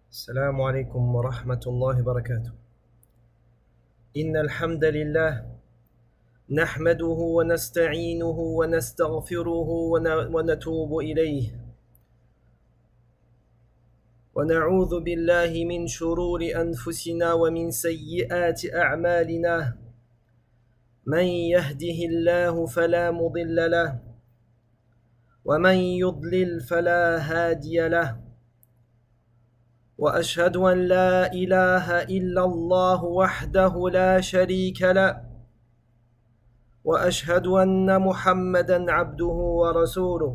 السلام عليكم ورحمة الله وبركاته. إن الحمد لله نحمده ونستعينه ونستغفره ونتوب إليه ونعوذ بالله من شرور أنفسنا ومن سيئات أعمالنا. من يهده الله فلا مضل له ومن يضلل فلا هادي له، وأشهد أن لا إله إلا الله وحده لا شريك له، وأشهد أن محمدًا عبده ورسوله.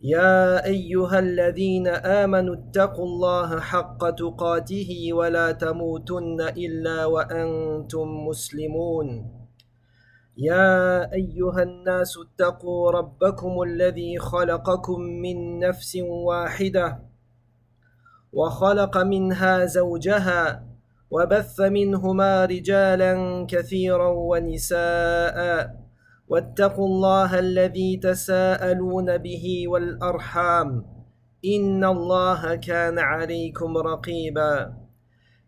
يا أيها الذين آمنوا اتقوا الله حق تقاته ولا تموتن إلا وأنتم مسلمون. يا أيها الناس اتقوا ربكم الذي خلقكم من نفس واحدة وخلق منها زوجها وبث منهما رجالا كثيرا ونساء، واتقوا الله الذي تساءلون به والأرحام إن الله كان عليكم رقيبا.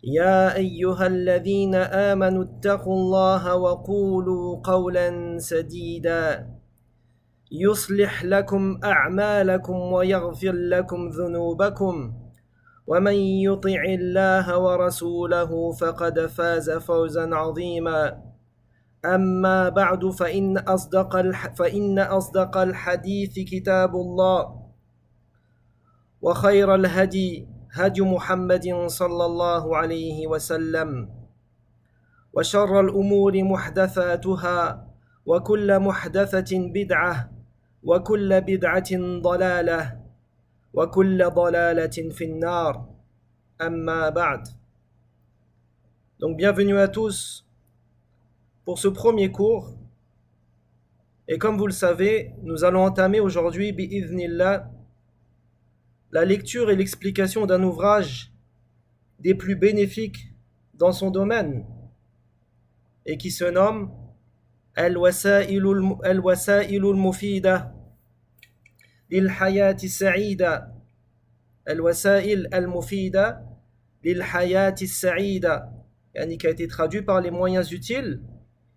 يا أيها الذين آمنوا اتقوا الله وقولوا قولا سديدا يصلح لكم أعمالكم ويغفر لكم ذنوبكم، ومن يطع الله ورسوله فقد فاز فوزا عظيما. أما بعد فإن أصدق الحديث كتاب الله، وخير الهدي هدي محمد صلى الله عليه وسلم، وشر الأمور محدثاتها، وكل محدثة بدعة، وكل بدعة ضلالة، وكل ضلالة في النار. أما بعد. Donc bienvenue à tous pour ce premier cours. Et comme vous le savez, nous allons entamer aujourd'hui, bi'idhnillah, la lecture et l'explication d'un ouvrage des plus bénéfiques dans son domaine et qui se nomme Al-Wasa'ilul Mufida lil Hayati Sa'ida. Al-Wasa'il al-Mufida lil Hayati Sa'ida, qui a été traduit par les moyens utiles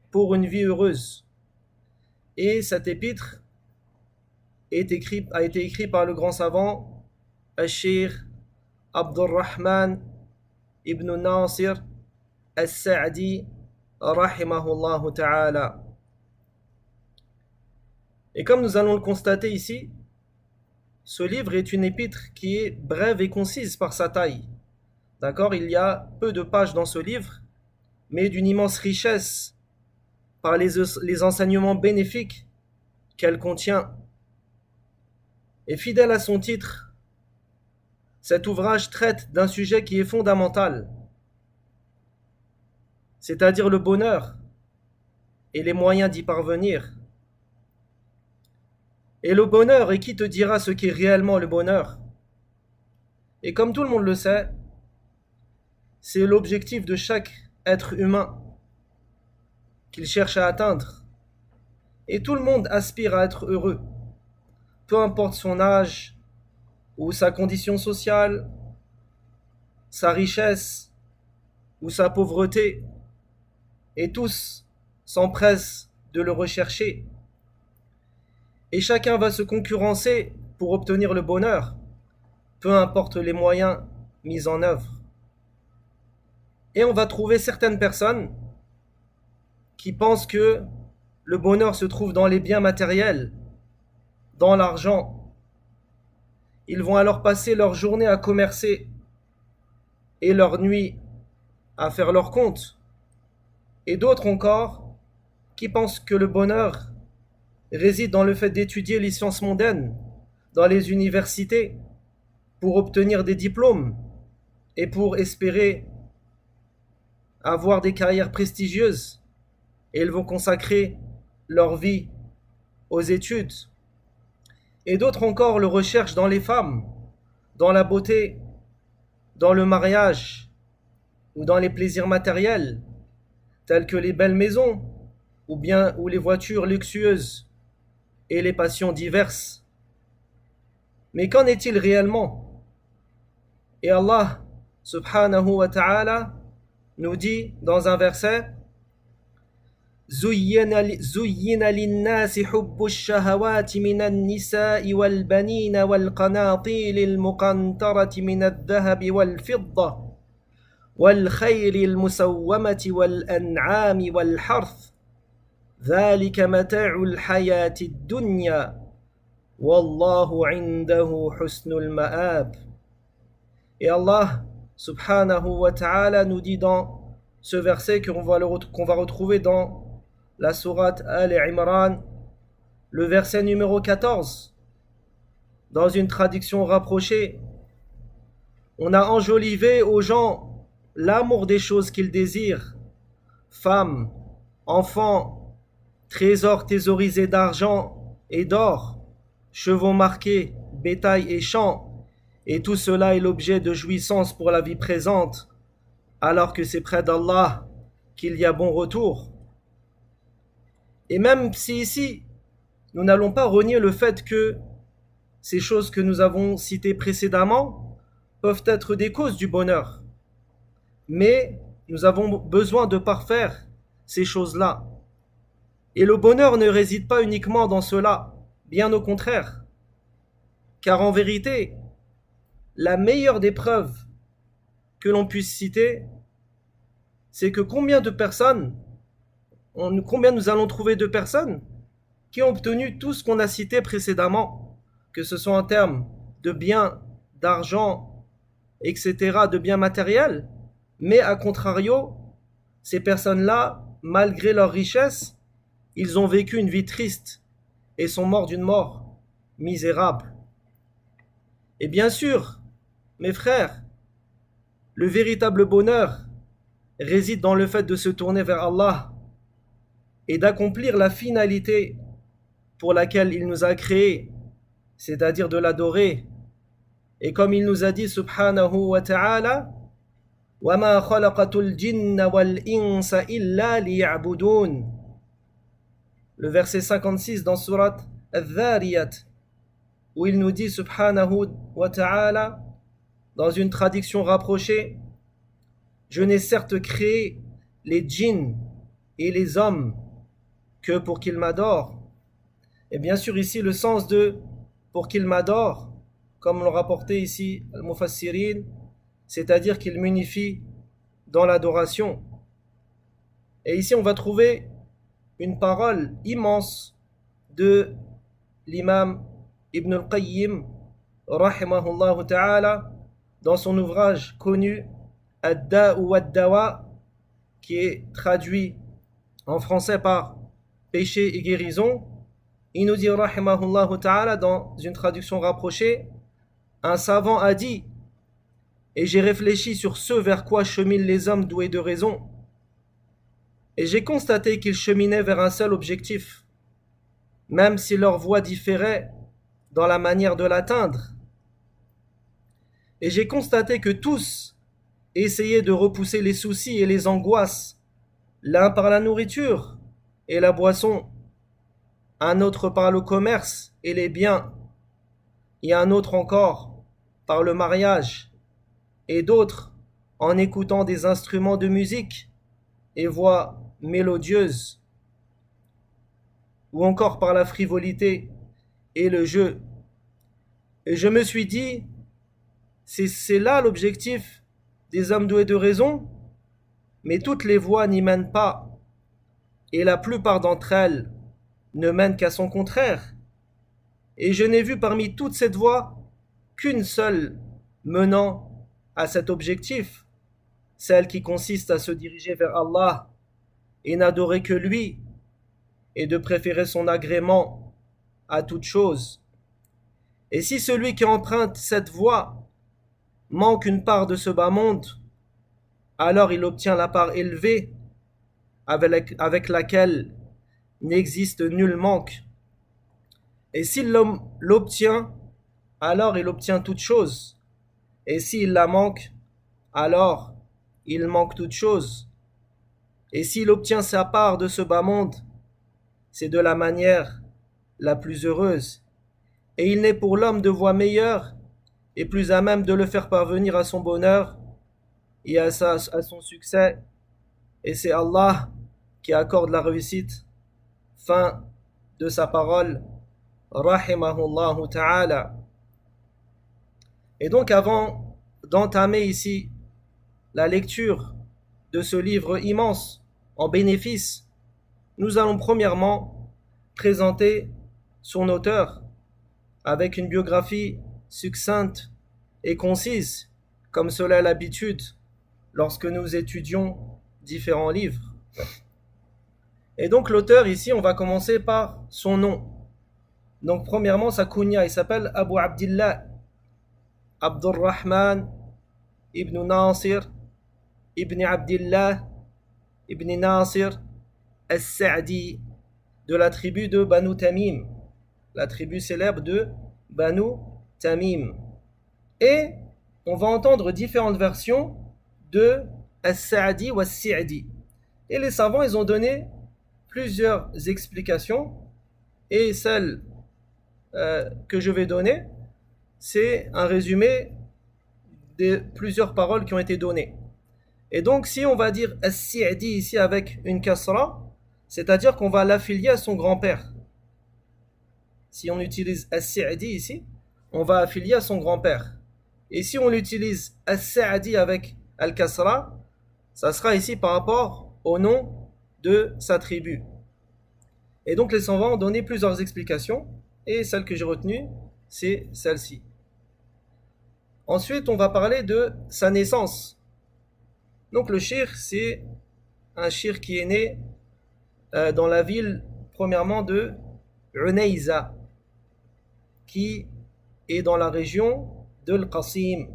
pour une vie heureuse. Et cet épître a été écrit par le grand savant Al-Sheikh Abdurrahman ibn Nasir Al-Sa'di rahimahullah ta'ala. Et comme nous allons le constater ici, ce livre est une épître qui est brève et concise par sa taille. D'accord, il y a peu de pages dans ce livre, mais d'une immense richesse par les enseignements bénéfiques qu'elle contient. Et fidèle à son titre, cet ouvrage traite d'un sujet qui est fondamental, c'est-à-dire le bonheur et les moyens d'y parvenir. Et le bonheur, et qui te dira ce qu'est réellement le bonheur? Et comme tout le monde le sait, c'est l'objectif de chaque être humain qu'il cherche à atteindre. Et tout le monde aspire à être heureux, peu importe son âge ou sa condition sociale, sa richesse ou sa pauvreté, et tous s'empressent de le rechercher. Et chacun va se concurrencer pour obtenir le bonheur, peu importe les moyens mis en œuvre. Et on va trouver certaines personnes qui pensent que le bonheur se trouve dans les biens matériels, dans l'argent. Ils vont alors passer leur journée à commercer et leur nuit à faire leur compte. Et d'autres encore qui pensent que le bonheur réside dans le fait d'étudier les sciences mondaines dans les universités pour obtenir des diplômes et pour espérer avoir des carrières prestigieuses, et ils vont consacrer leur vie aux études. Et d'autres encore le recherchent dans les femmes, dans la beauté, dans le mariage ou dans les plaisirs matériels tels que les belles maisons ou les voitures luxueuses et les passions diverses. Mais qu'en est-il réellement? Et Allah subhanahu wa ta'ala nous dit dans un verset زين للناس حب الشهوات من النساء والبنين والقناطير المقنطرة من الذهب والفضة والخيل المسومة والأنعام والحرث ذلك متاع الحياة الدنيا والله عنده حسن المآب. Et Allah subhanahu wa ta'ala nous dit dans ce verset qu'on va retrouver dans la sourate Al-Imran, le verset numéro 14, dans une traduction rapprochée, on a enjolivé aux gens l'amour des choses qu'ils désirent, femmes, enfants, trésors thésaurisés d'argent et d'or, chevaux marqués, bétail et champs, et tout cela est l'objet de jouissance pour la vie présente, alors que c'est près d'Allah qu'il y a bon retour. Et même si ici, nous n'allons pas renier le fait que ces choses que nous avons citées précédemment peuvent être des causes du bonheur, mais nous avons besoin de parfaire ces choses-là. Et le bonheur ne réside pas uniquement dans cela, bien au contraire, car en vérité, la meilleure des preuves que l'on puisse citer, c'est que combien nous allons trouver de personnes qui ont obtenu tout ce qu'on a cité précédemment, que ce soit en termes de biens, d'argent, etc., de biens matériels, mais à contrario, ces personnes-là, malgré leur richesse, ils ont vécu une vie triste et sont morts d'une mort misérable. Et bien sûr, mes frères, le véritable bonheur réside dans le fait de se tourner vers Allah et d'accomplir la finalité pour laquelle il nous a créés, c'est-à-dire de l'adorer. Et comme il nous a dit subhanahu wa ta'ala, وَمَا خَلَقَتُ الْجِنَّ وَالْإِنسَ إِلَّا لِيَعْبُدُونَ. Le verset 56 dans surat Al-Dhariyat, où il nous dit subhanahu wa ta'ala, dans une traduction rapprochée, je n'ai certes créé les djinns et les hommes que pour qu'ils m'adorent. Et bien sûr ici le sens de pour qu'ils m'adorent, comme l'ont rapporté ici Al-Mufassirin, c'est-à-dire qu'ils m'unifient dans l'adoration. Et ici on va trouver une parole immense de l'imam Ibn al-Qayyim rahimahullah ta'ala dans son ouvrage connu Ad-Da'u wad-Dawa, qui est traduit en français par péché et guérison. Il nous dit rahimahullah ta'ala dans une traduction rapprochée, un savant a dit, et j'ai réfléchi sur ce vers quoi cheminent les hommes doués de raison, et j'ai constaté qu'ils cheminaient vers un seul objectif, même si leur voie différait dans la manière de l'atteindre. Et j'ai constaté que tous essayaient de repousser les soucis et les angoisses, l'un par la nourriture et la boisson, un autre par le commerce et les biens, et un autre encore par le mariage, et d'autres en écoutant des instruments de musique et voix mélodieuses, ou encore par la frivolité et le jeu. Et je me suis dit, c'est là l'objectif des hommes doués de raison, mais toutes les voies n'y mènent pas, et la plupart d'entre elles ne mènent qu'à son contraire. Et je n'ai vu parmi toutes cette voies qu'une seule menant à cet objectif, celle qui consiste à se diriger vers Allah et n'adorer que lui, et de préférer son agrément à toute chose. Et si celui qui emprunte cette voie manque une part de ce bas monde, alors il obtient la part élevée avec laquelle n'existe nul manque. Et s'il l'obtient, alors il obtient toute chose. Et s'il la manque, alors il manque toute chose. Et s'il obtient sa part de ce bas monde, c'est de la manière la plus heureuse. Et il n'est pour l'homme de voie meilleure est plus à même de le faire parvenir à son bonheur et à son succès. Et c'est Allah qui accorde la réussite. Fin de sa parole. Rahimahullahu ta'ala. Et donc avant d'entamer ici la lecture de ce livre immense en bénéfice, nous allons premièrement présenter son auteur avec une biographie succincte et concise, comme cela est l'habitude lorsque nous étudions différents livres. Et donc l'auteur ici, on va commencer par son nom. Donc premièrement, sa kunya, il s'appelle Abu Abdillah Abdurrahman ibn Nasir ibn Abdillah ibn Nasir al-Sa'di de la tribu de Banu Tamim, la tribu célèbre de Banu Tamim. Et on va entendre différentes versions de al-Sa'di ou al-Si'di. Et les savants, ils ont donné plusieurs explications, et celle que je vais donner, c'est un résumé de plusieurs paroles qui ont été données. Et donc, si on va dire al-Si'di ici avec une kasra, c'est-à-dire qu'on va l'affilier à son grand-père. Si on utilise al-Si'di ici, on va affilier à son grand-père. Et si on utilise al-Sa'di avec al-Kasra, ça sera ici par rapport au nom de sa tribu. Et donc les savants ont donné plusieurs explications, et celle que j'ai retenue, c'est celle-ci. Ensuite, on va parler de sa naissance. Donc le shir, c'est un shir qui est né dans la ville, premièrement, de Unayza, qui est dans la région de Al-Qasim,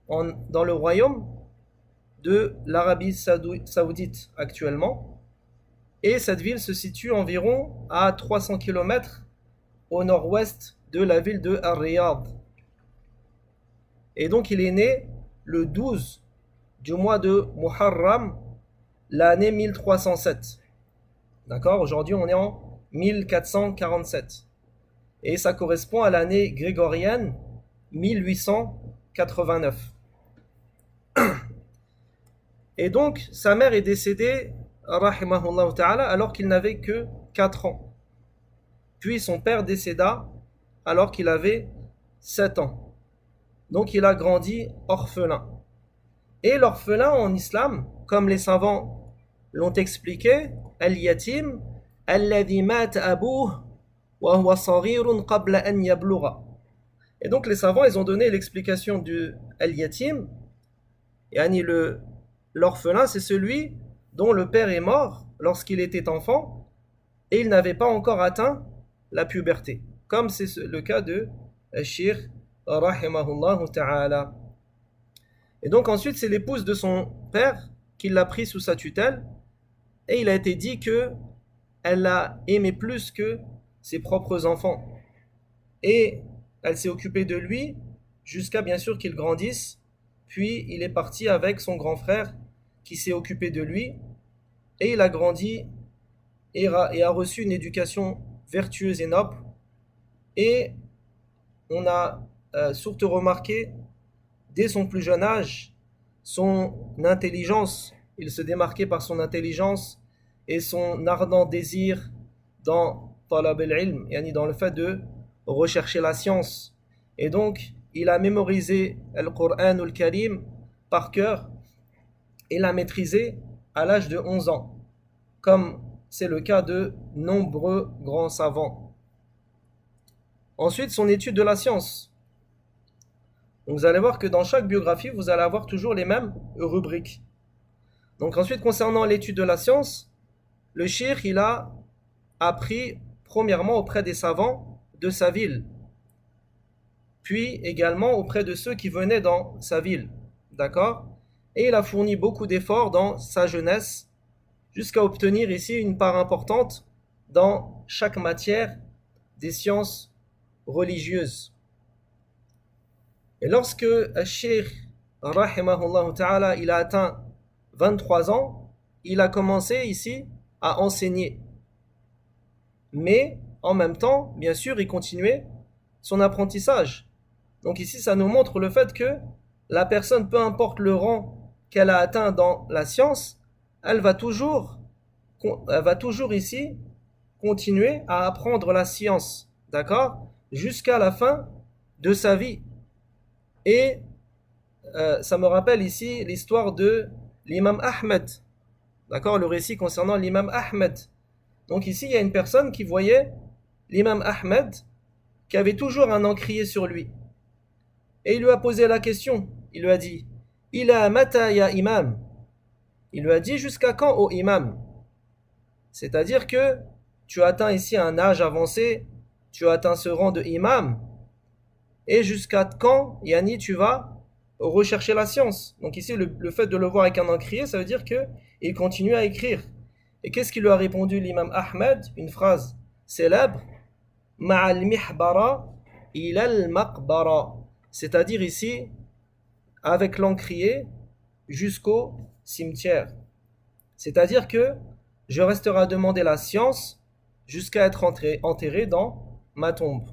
dans le royaume de l'Arabie Saoudite actuellement. Et cette ville se situe environ à 300 km au nord-ouest de la ville de Ar-Riyad. Et donc il est né le 12 du mois de Muharram, l'année 1307. D'accord? Aujourd'hui on est en 1447. Et ça correspond à l'année grégorienne 1889. Et donc sa mère est décédée, rahimahullah ta'ala, alors qu'il n'avait que 4 ans. Puis son père décéda alors qu'il avait 7 ans. Donc il a grandi orphelin. Et l'orphelin en islam, comme les savants l'ont expliqué, al-yatim alladhi mat abuh wa huwa saghirun qabla an yablugha. Et donc les savants, ils ont donné l'explication du al-yatim, yani l'orphelin, c'est celui dont le père est mort lorsqu'il était enfant et il n'avait pas encore atteint la puberté, comme c'est le cas de Shir rahimahullah ta'ala. Et donc ensuite c'est l'épouse de son père qui l'a pris sous sa tutelle, et il a été dit que elle l'a aimé plus que ses propres enfants, et elle s'est occupée de lui jusqu'à bien sûr qu'il grandisse. Puis il est parti avec son grand frère qui s'est occupé de lui, et il a grandi et a reçu une éducation vertueuse et noble. Et on a surtout remarqué dès son plus jeune âge son intelligence. Il se démarquait par son intelligence et son ardent désir dans talab al-ilm, yani dans le fait de rechercher la science. Et donc il a mémorisé le Coran al-Karim par cœur et l'a maîtrisé à l'âge de 11 ans, comme c'est le cas de nombreux grands savants. Ensuite, son étude de la science. Donc, vous allez voir que dans chaque biographie, vous allez avoir toujours les mêmes rubriques. Donc ensuite, concernant l'étude de la science, le cheikh, il a appris premièrement auprès des savants de sa ville, puis également auprès de ceux qui venaient dans sa ville. D'accord? Et il a fourni beaucoup d'efforts dans sa jeunesse jusqu'à obtenir ici une part importante dans chaque matière des sciences religieuses. Et lorsque Cheikh rahimahullah ta'ala, il a atteint 23 ans, il a commencé ici à enseigner. Mais en même temps, bien sûr, il continuait son apprentissage. Donc ici, ça nous montre le fait que la personne, peu importe le rang qu'elle a atteint dans la science, elle va toujours, elle va toujours ici continuer à apprendre la science, d'accord? Jusqu'à la fin de sa vie. Et ça me rappelle ici l'histoire de l'imam Ahmed, d'accord? Le récit concernant l'imam Ahmed. Donc ici, il y a une personne qui voyait l'imam Ahmed qui avait toujours un encrier sur lui. Et il lui a posé la question. Il lui a dit, Ila mata ya imam. Il lui a dit, jusqu'à quand, ô imam? C'est-à-dire que tu as atteint ici un âge avancé, tu as atteint ce rang de imam, et jusqu'à quand, Yani, tu vas rechercher la science. Donc ici, le fait de le voir avec un encrier, ça veut dire que il continue à écrire. Et qu'est-ce qu'il lui a répondu l'imam Ahmed? Une phrase célèbre, Ma'al mihbara ilal maqbara. C'est-à-dire ici, avec l'encrier jusqu'au cimetière. C'est-à-dire que je resterai à demander la science jusqu'à être enterré dans ma tombe.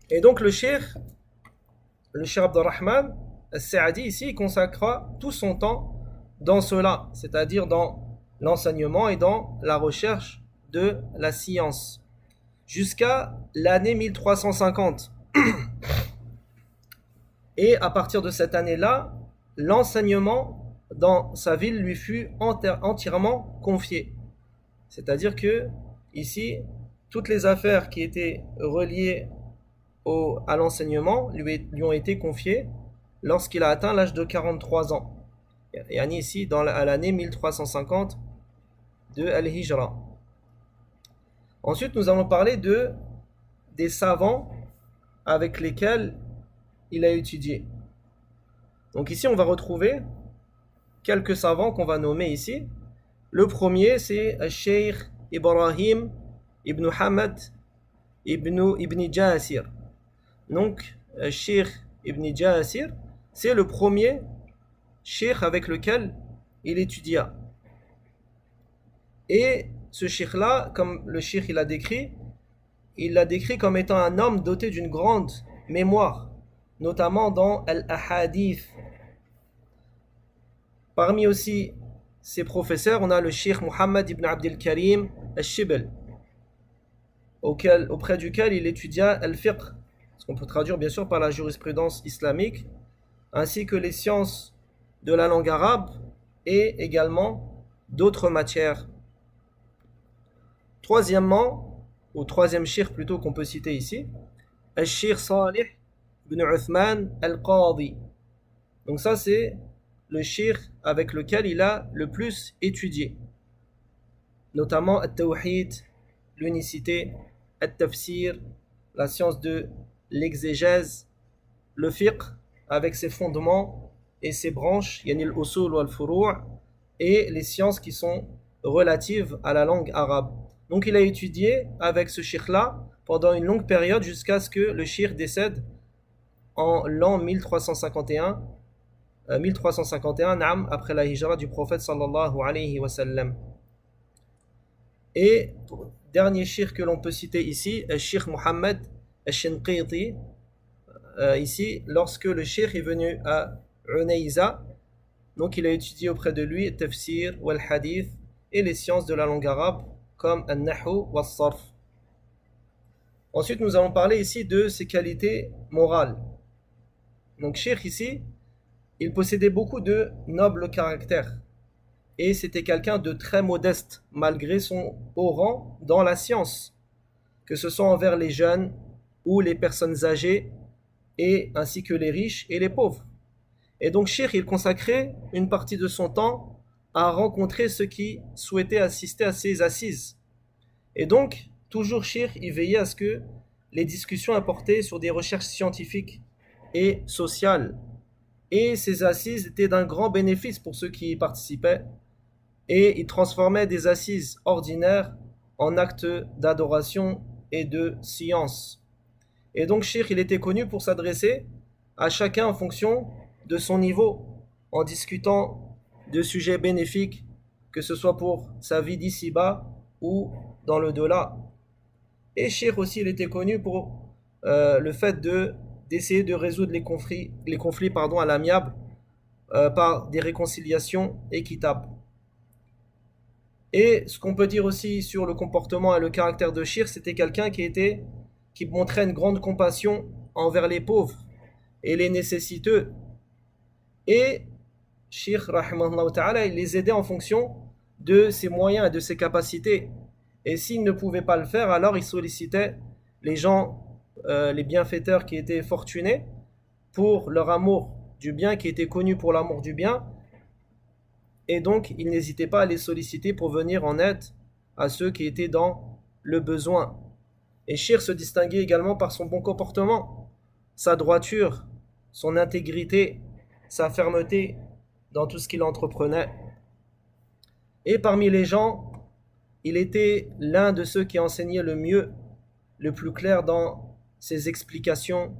Et donc le cheikh Abdurrahman al-Sa'di ici, il consacra tout son temps dans cela, c'est-à-dire dans l'enseignement et dans la recherche de la science, jusqu'à l'année 1350. Et à partir de cette année-là, l'enseignement dans sa ville lui fut entièrement confié. C'est-à-dire que ici, toutes les affaires qui étaient reliées à l'enseignement lui ont été confiées lorsqu'il a atteint l'âge de 43 ans. Et ici, à l'année 1350 de Al-Hijra. Ensuite, nous allons parler des savants avec lesquels il a étudié. Donc ici, on va retrouver quelques savants qu'on va nommer ici. Le premier, c'est Sheikh Ibrahim ibn Hamad ibn Jasir. Donc, Sheikh ibn Jasir, c'est le premier cheikh avec lequel il étudia. Et ce cheikh-là, comme le cheikh il l'a décrit comme étant un homme doté d'une grande mémoire, notamment dans Al-Ahadith. Parmi aussi ses professeurs, on a le cheikh Muhammad ibn Abdel Karim al-Shibl, auprès duquel il étudia Al-Fiqh, ce qu'on peut traduire bien sûr par la jurisprudence islamique, ainsi que les sciences de la langue arabe et également d'autres matières. Troisièmement, ou troisième cheikh plutôt qu'on peut citer ici, Al-Cheikh Salih ibn Uthman al-Qadi. Donc ça c'est le cheikh avec lequel il a le plus étudié, notamment Al-Tawhid, l'unicité, Al-Tafsir, la science de l'exégèse, le fiqh avec ses fondements et ses branches, yani al-usul ou al-furu', et les sciences qui sont relatives à la langue arabe. Donc il a étudié avec ce cheikh-là pendant une longue période jusqu'à ce que le cheikh décède en l'an 1351, 1351 après la hijra du prophète sallallahu alayhi wa sallam. Et dernier cheikh que l'on peut citer ici, le cheikh Mohammed al-Shinqiti, ici, lorsque le cheikh est venu à Unayza, donc il a étudié auprès de lui le tafsir ou le hadith et les sciences de la langue arabe comme al-nahu ou al-sarf. Ensuite, nous allons parler ici de ses qualités morales. Donc, cheikh ici, il possédait beaucoup de nobles caractères et c'était quelqu'un de très modeste malgré son haut rang dans la science, que ce soit envers les jeunes ou les personnes âgées, et ainsi que les riches et les pauvres. Et donc cheikh, il consacrait une partie de son temps à rencontrer ceux qui souhaitaient assister à ses assises. Et donc, toujours cheikh, il veillait à ce que les discussions apportaient sur des recherches scientifiques et sociales. Et ces assises étaient d'un grand bénéfice pour ceux qui y participaient. Et il transformait des assises ordinaires en actes d'adoration et de science. Et donc cheikh, il était connu pour s'adresser à chacun en fonction de son niveau, en discutant de sujets bénéfiques, que ce soit pour sa vie d'ici-bas ou dans le delà. Et Shir aussi, il était connu pour le fait d'essayer de résoudre les conflits pardon, à l'amiable par des réconciliations équitables. Et ce qu'on peut dire aussi sur le comportement et le caractère de Shir, c'était quelqu'un qui montrait une grande compassion envers les pauvres et les nécessiteux. Et Shir, rahimahullah ta'ala, il les aidait en fonction de ses moyens et de ses capacités. Et s'il ne pouvait pas le faire, alors il sollicitait les gens, les bienfaiteurs qui étaient fortunés pour leur amour du bien, qui étaient connus pour l'amour du bien. Et donc, il n'hésitait pas à les solliciter pour venir en aide à ceux qui étaient dans le besoin. Et Shir se distinguait également par son bon comportement, sa droiture, son intégrité, sa fermeté dans tout ce qu'il entreprenait. Et parmi les gens, il était l'un de ceux qui enseignaient le mieux, le plus clair dans ses explications.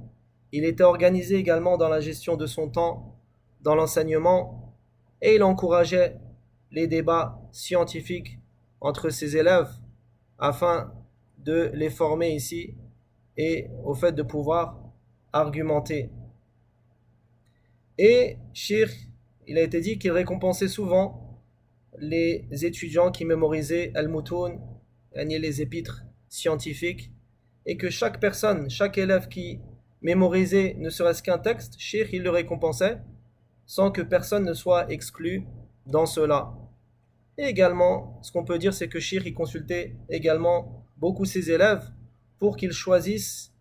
Il était organisé également dans la gestion de son temps, dans l'enseignement, et il encourageait les débats scientifiques entre ses élèves afin de les former ici et au fait de pouvoir argumenter. Et Shir, il a été dit qu'il récompensait souvent les étudiants qui mémorisaient Al-Mutoun, les épîtres scientifiques, et que chaque personne, chaque élève qui mémorisait ne serait-ce qu'un texte, Shir, il le récompensait sans que personne ne soit exclu dans cela. Et également, ce qu'on peut dire, c'est que Shir, il consultait également beaucoup ses élèves pour qu'ils choisissent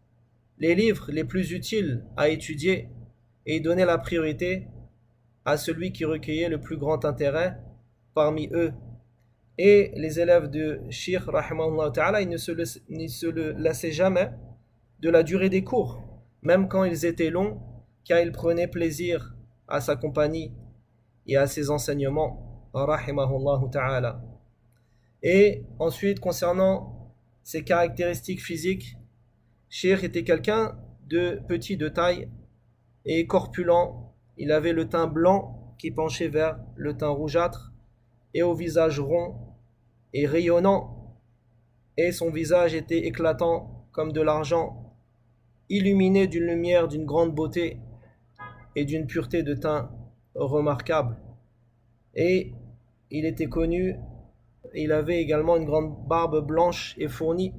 les livres les plus utiles à étudier et il donnait la priorité à celui qui recueillait le plus grand intérêt parmi eux. Et les élèves de Shir, rahimahullah ta'ala, ils ne se le lassaient jamais de la durée des cours, même quand ils étaient longs, car ils prenaient plaisir à sa compagnie et à ses enseignements, rahimahullah ta'ala. Et ensuite, concernant ses caractéristiques physiques, Shir était quelqu'un de petit de taille et corpulent. Il avait le teint blanc qui penchait vers le teint rougeâtre et au visage rond et rayonnant, et son visage était éclatant comme de l'argent, illuminé d'une lumière d'une grande beauté et d'une pureté de teint remarquable. Et il était connu, il avait également une grande barbe blanche et fournie,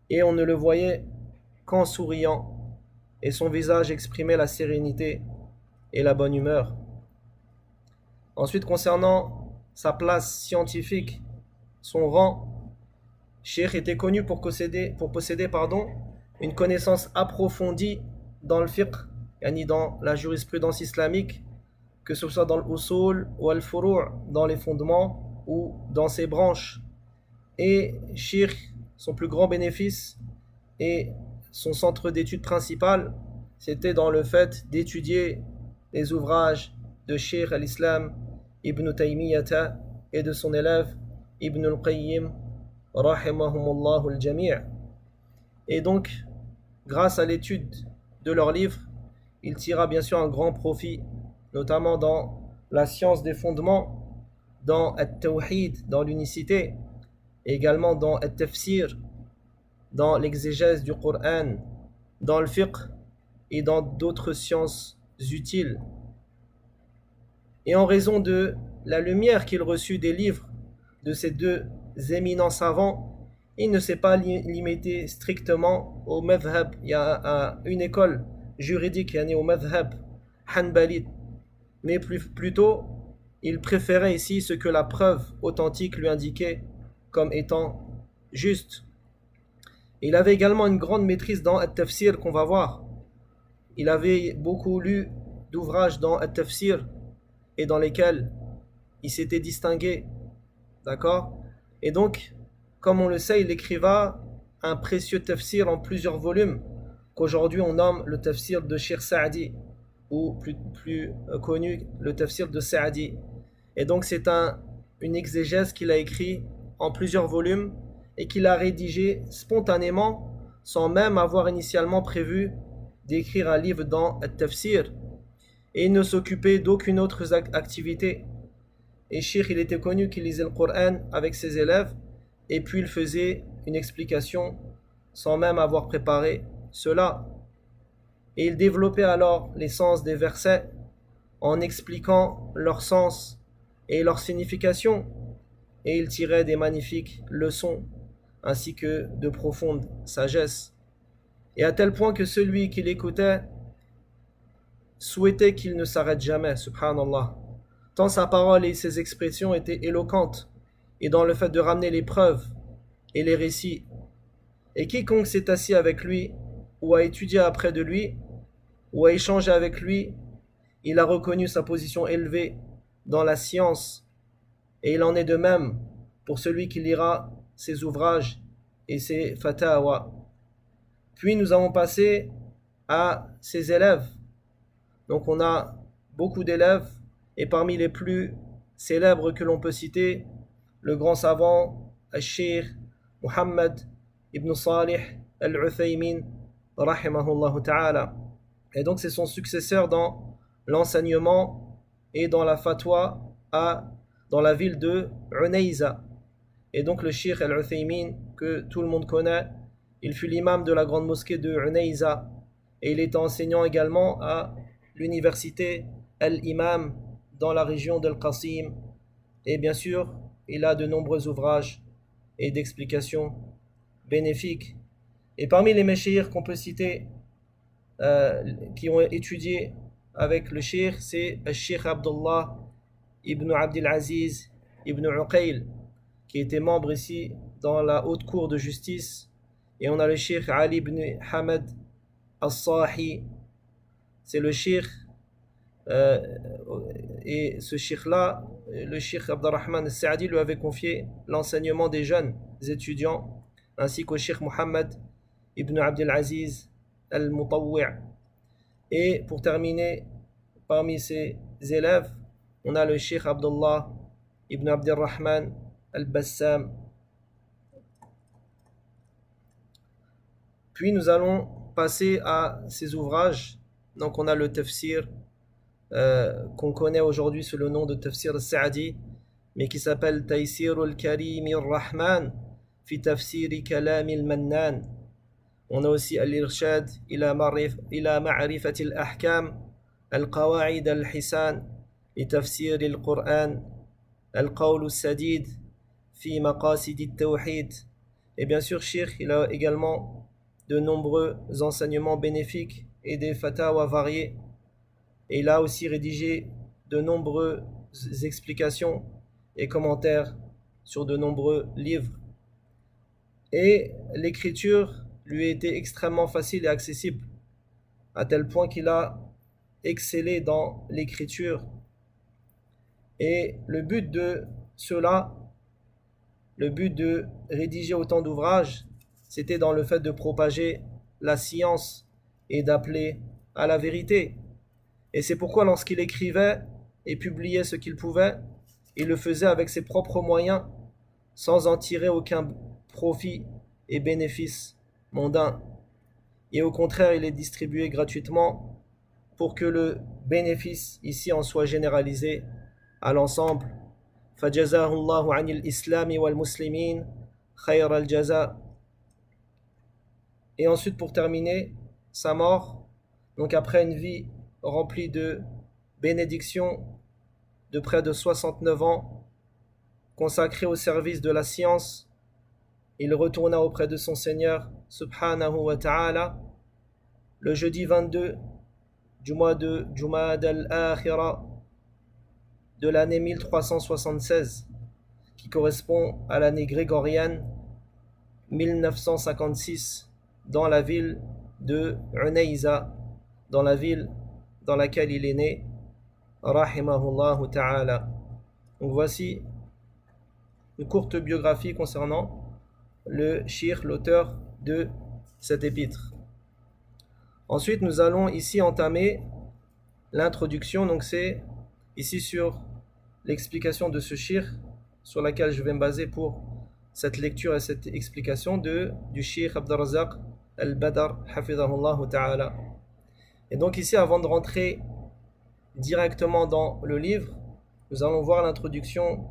et on ne le voyait qu'en souriant, et son visage exprimait la sérénité et la bonne humeur. Ensuite, concernant sa place scientifique, son rang, Cheikh était connu pour posséder une connaissance approfondie dans le fiqh, yani dans la jurisprudence islamique, que ce soit dans l'usul ou al-furu', dans les fondements ou dans ses branches. Et Cheikh, son plus grand bénéfice et son centre d'étude principal, c'était dans le fait d'étudier les ouvrages de Cheikh al-Islam Ibn Taymiyyah et de son élève Ibn al-Qayyim rahimahumullah al-jami'. Et donc, grâce à l'étude de leurs livres, il tira bien sûr un grand profit, notamment dans la science des fondements, dans At-Tawhid, dans l'unicité, et également dans At-Tafsir, dans l'exégèse du Coran, dans le fiqh et dans d'autres sciences utiles. Et en raison de la lumière qu'il reçut des livres de ces deux éminents savants, il ne s'est pas limité strictement au madhab. Il y a une école juridique, il y a au madhab hanbalite, mais plutôt il préférait ici ce que la preuve authentique lui indiquait comme étant juste. Il avait également une grande maîtrise dans At-Tafsir qu'on va voir. Il avait beaucoup lu d'ouvrages dans At-Tafsir et dans lesquels il s'était distingué. D'accord? Et donc, comme on le sait, il écriva un précieux tafsir en plusieurs volumes qu'aujourd'hui on nomme le tafsir de Cheikh Saadi, ou plus connu, le tafsir de Saadi. Et donc c'est une exégèse qu'il a écrit en plusieurs volumes et qu'il a rédigé spontanément sans même avoir initialement prévu d'écrire un livre dans le tafsir. Et il ne s'occupait d'aucune autre activité. Et Cheikh, il était connu qu'il lisait le Coran avec ses élèves et puis il faisait une explication sans même avoir préparé cela. Et il développait alors les sens des versets en expliquant leur sens et leur signification, et il tirait des magnifiques leçons ainsi que de profondes sagesses. Et à tel point que celui qui l'écoutait souhaitait qu'il ne s'arrête jamais, subhanallah. Tant sa parole et ses expressions étaient éloquentes, et dans le fait de ramener les preuves et les récits. Et quiconque s'est assis avec lui, ou a étudié après de lui, ou a échangé avec lui, il a reconnu sa position élevée dans la science, et il en est de même pour celui qui lira ses ouvrages et ses fatawa. Puis nous avons passé à ses élèves. Donc on a beaucoup d'élèves, et parmi les plus célèbres que l'on peut citer, le grand savant Al-Sheikh Muhammad ibn Salih Al-Uthaymin rahimahullah ta'ala. Et donc c'est son successeur dans l'enseignement et dans la fatwa dans la ville de Unayza. Et donc le Sheikh Al-Uthaymin, que tout le monde connaît, il fut l'imam de la grande mosquée de Unayza, et il était enseignant également à l'université Al-Imam dans la région d'Al-Qasim. Et bien sûr, il a de nombreux ouvrages et d'explications bénéfiques. Et parmi les meshayikh qu'on peut citer, qui ont étudié avec le cheikh, c'est le cheikh Abdullah ibn Abdul Aziz ibn Uqayl, qui était membre ici dans la haute cour de justice. Et on a le cheikh Ali ibn Hamad al-Sahi, c'est le cheikh, et ce cheikh-là, le cheikh Abdurrahman al-Sa'di lui avait confié l'enseignement des jeunes étudiants, ainsi qu'au cheikh Muhammad ibn Abdul Aziz al-Mutawwi'. Et pour terminer, parmi ses élèves, on a le cheikh Abdullah ibn Abdurrahman al-Bassam. Puis nous allons passer à ses ouvrages. Donc on a le tafsir qu'on connaît aujourd'hui sous le nom de tafsir al-Sa'di, mais qui s'appelle Taysir al-Karim al-Rahman fi tafsir kalam al-Mannan. On a aussi al-Irshad ila ma'rifat al-ahkam al-Qawa'id al-Hisan li tafsir al-Qur'an al-Qawl al-Sadid fi maqasid al-Tawhid. Et bien sûr, Cheikh, il a également de nombreux enseignements bénéfiques et des fatawas variés. Et il a aussi rédigé de nombreuses explications et commentaires sur de nombreux livres. Et l'écriture lui était extrêmement facile et accessible, à tel point qu'il a excellé dans l'écriture. Et le but de cela, le but de rédiger autant d'ouvrages, c'était dans le fait de propager la science et d'appeler à la vérité. Et c'est pourquoi lorsqu'il écrivait et publiait ce qu'il pouvait, il le faisait avec ses propres moyens, sans en tirer aucun profit et bénéfice mondain. Et au contraire, il les distribuait gratuitement pour que le bénéfice ici en soit généralisé à l'ensemble. فَجَزَاهُ اللَّهُ عَنِ الْإِسْلَامِ وَالْمُسْلِمِينَ خَيْرَ الْجَزَاءِ. Et ensuite, pour terminer, sa mort, donc après une vie remplie de bénédictions, de près de 69 ans, consacré au service de la science, il retourna auprès de son Seigneur, subhanahu wa ta'ala, le jeudi 22 du mois de Jumad al-Akhira de l'année 1376, qui correspond à l'année grégorienne 1956, dans la ville de Unayza, dans la ville dans laquelle il est né, rahimahullah ta'ala. Donc voici une courte biographie concernant le cheikh, l'auteur de cet épître. Ensuite, nous allons ici entamer l'introduction. Donc c'est ici sur l'explication de ce cheikh sur laquelle je vais me baser pour cette lecture et cette explication du cheikh Abdurrazzaq al-Badr hafidhahullah ta'ala. Et donc ici, avant de rentrer directement dans le livre, nous allons voir l'introduction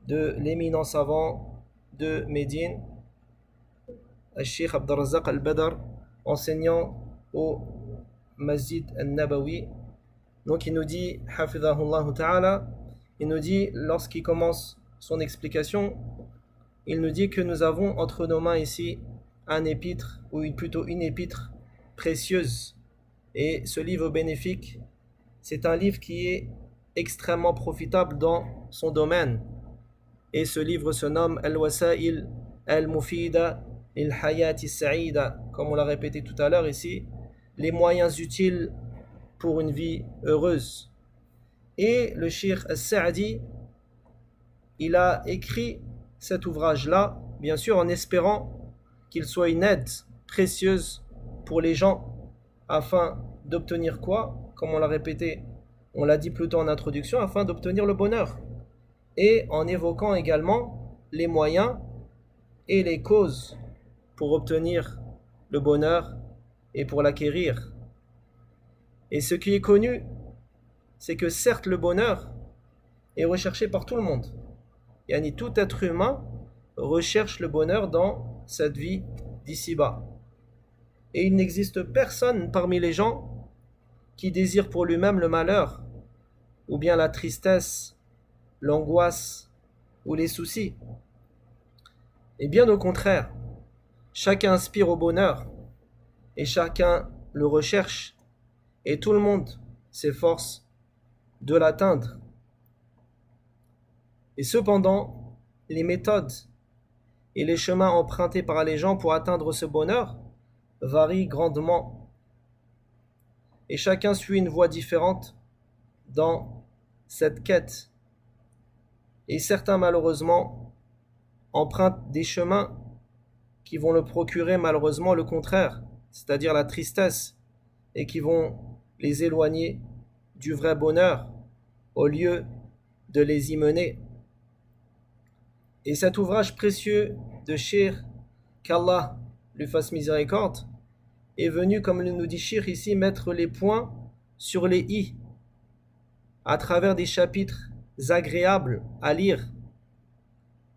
de l'éminent savant de Médine, Cheikh Abdurrazzaq al-Badr, enseignant au Masjid al-Nabawi. Donc il nous dit, Hafidhahullah ta'ala, il nous dit, lorsqu'il commence son explication, il nous dit que nous avons entre nos mains ici un épître, ou plutôt une épître précieuse. Et ce livre bénéfique, c'est un livre qui est extrêmement profitable dans son domaine. Et ce livre se nomme Al-Wasa'il Al-Mufida Il-Hayati Sa'ida, comme on l'a répété tout à l'heure ici, les moyens utiles pour une vie heureuse. Et le Cheikh As-Sa'di, il a écrit cet ouvrage-là, bien sûr en espérant qu'il soit une aide précieuse pour les gens, afin d'obtenir quoi? Comme on l'a répété, on l'a dit plus tôt en introduction, afin d'obtenir le bonheur. Et en évoquant également les moyens et les causes pour obtenir le bonheur et pour l'acquérir. Et ce qui est connu, c'est que certes le bonheur est recherché par tout le monde. Yani tout être humain recherche le bonheur dans cette vie d'ici-bas. Et il n'existe personne parmi les gens qui désire pour lui-même le malheur, ou bien la tristesse, l'angoisse ou les soucis. Et bien au contraire, chacun aspire au bonheur et chacun le recherche et tout le monde s'efforce de l'atteindre. Et cependant, les méthodes et les chemins empruntés par les gens pour atteindre ce bonheur varient grandement. Et chacun suit une voie différente dans cette quête. Et certains, malheureusement, empruntent des chemins qui vont le procurer malheureusement le contraire, c'est-à-dire la tristesse, et qui vont les éloigner du vrai bonheur au lieu de les y mener. Et cet ouvrage précieux de Cheikh, qu'Allah lui fasse miséricorde, est venu, comme nous dit Cheikh ici, mettre les points sur les i à travers des chapitres agréables à lire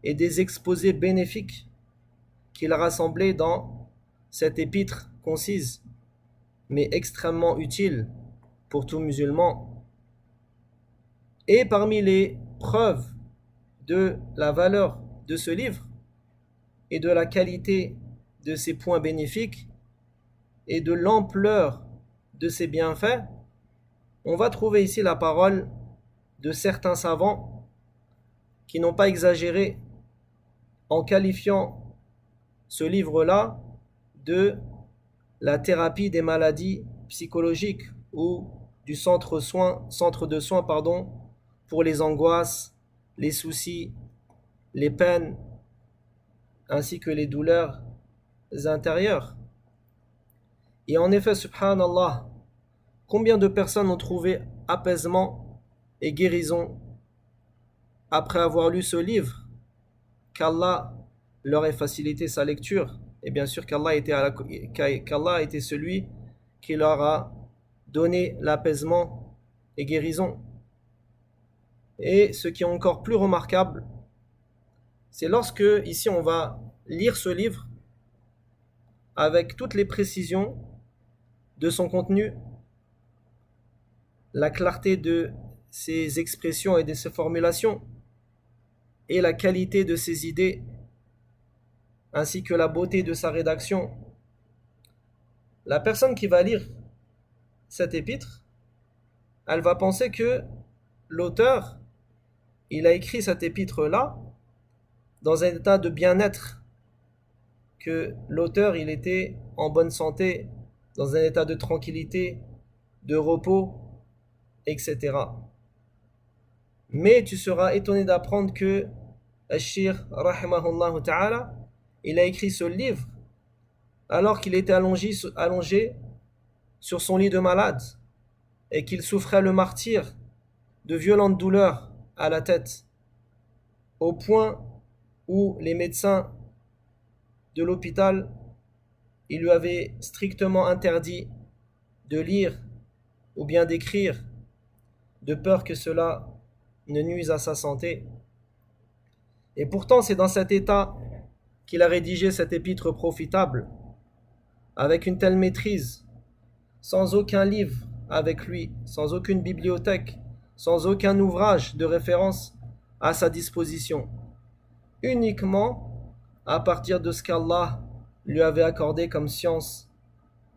et des exposés bénéfiques qu'il a rassemblés dans cette épître concise mais extrêmement utile pour tout musulman. Et parmi les preuves de la valeur de ce livre et de la qualité de ses points bénéfiques et de l'ampleur de ses bienfaits, on va trouver ici la parole de certains savants qui n'ont pas exagéré en qualifiant ce livre-là de la thérapie des maladies psychologiques ou du centre de soins pour les angoisses, les soucis, les peines, ainsi que les douleurs intérieures. Et en effet, subhanallah, combien de personnes ont trouvé apaisement et guérison après avoir lu ce livre, qu'Allah leur ait facilité sa lecture, et bien sûr qu'Allah a été celui qui leur a donné l'apaisement et guérison. Et ce qui est encore plus remarquable, c'est lorsque ici on va lire ce livre avec toutes les précisions de son contenu, la clarté de ses expressions et de ses formulations, et la qualité de ses idées, ainsi que la beauté de sa rédaction. La personne qui va lire cet épître, elle va penser que l'auteur, il a écrit cet épître-là dans un état de bien-être, que l'auteur, il était en bonne santé, dans un état de tranquillité, de repos, etc. Mais tu seras étonné d'apprendre que Al-Cheikh, rahimahullah ta'ala, il a écrit ce livre alors qu'il était allongé sur son lit de malade et qu'il souffrait le martyre de violentes douleurs à la tête, au point où les médecins de l'hôpital, ils lui avaient strictement interdit de lire ou bien d'écrire, de peur que cela ne nuise à sa santé. Et pourtant, c'est dans cet état qu'il a rédigé cet épître profitable avec une telle maîtrise, sans aucun livre avec lui, sans aucune bibliothèque, sans aucun ouvrage de référence à sa disposition, uniquement à partir de ce qu'Allah lui avait accordé comme science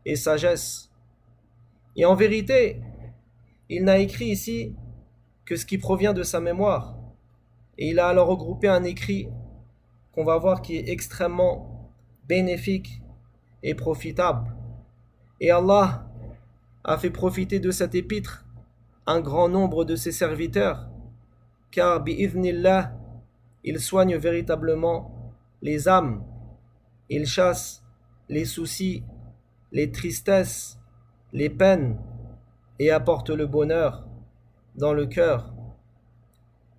et sagesse. Et en vérité, il n'a écrit ici que ce qui provient de sa mémoire. Et il a alors regroupé un écrit qu'on va voir qui est extrêmement bénéfique et profitable. Et Allah a fait profiter de cet épître un grand nombre de ses serviteurs, car bi'idhnillah, il soigne véritablement les âmes, il chasse les soucis, les tristesses, les peines, et apporte le bonheur dans le cœur.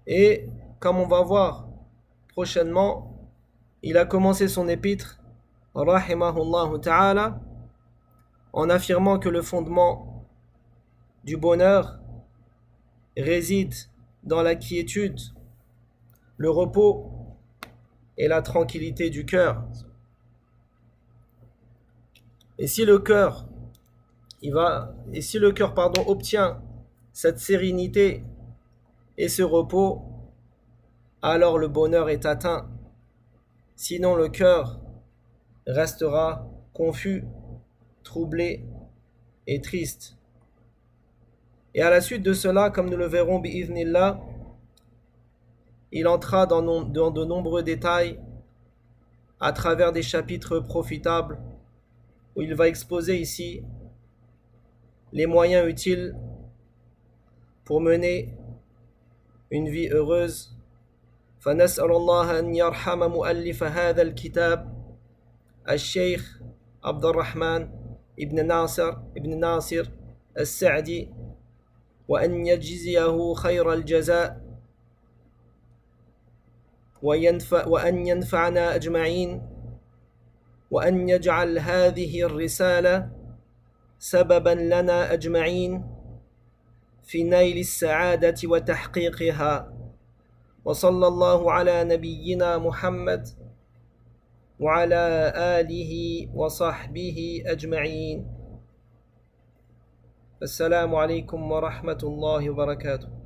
Et comme on va voir prochainement, il a commencé son épître, rahimahullah ta'ala, en affirmant que le fondement du bonheur réside dans la quiétude, le repos et la tranquillité du cœur. Et si le cœur, obtient cette sérénité et ce repos, alors le bonheur est atteint. Sinon le cœur restera confus, troublé et triste. Et à la suite de cela, comme nous le verrons bi'idhnillah, il entra dans de nombreux détails à travers des chapitres profitables où il va exposer ici les moyens utiles pour mener une vie heureuse. فنسأل الله أن يرحم مؤلف هذا الكتاب الشيخ عبد الرحمن ابن ناصر السعدي وأن يجزيه خير الجزاء وأن ينفعنا أجمعين وأن يجعل هذه الرسالة سببا لنا أجمعين في نيل السعادة وتحقيقها وصلى الله على نبينا محمد وعلى آله وصحبه أجمعين. السلام عليكم ورحمة الله وبركاته.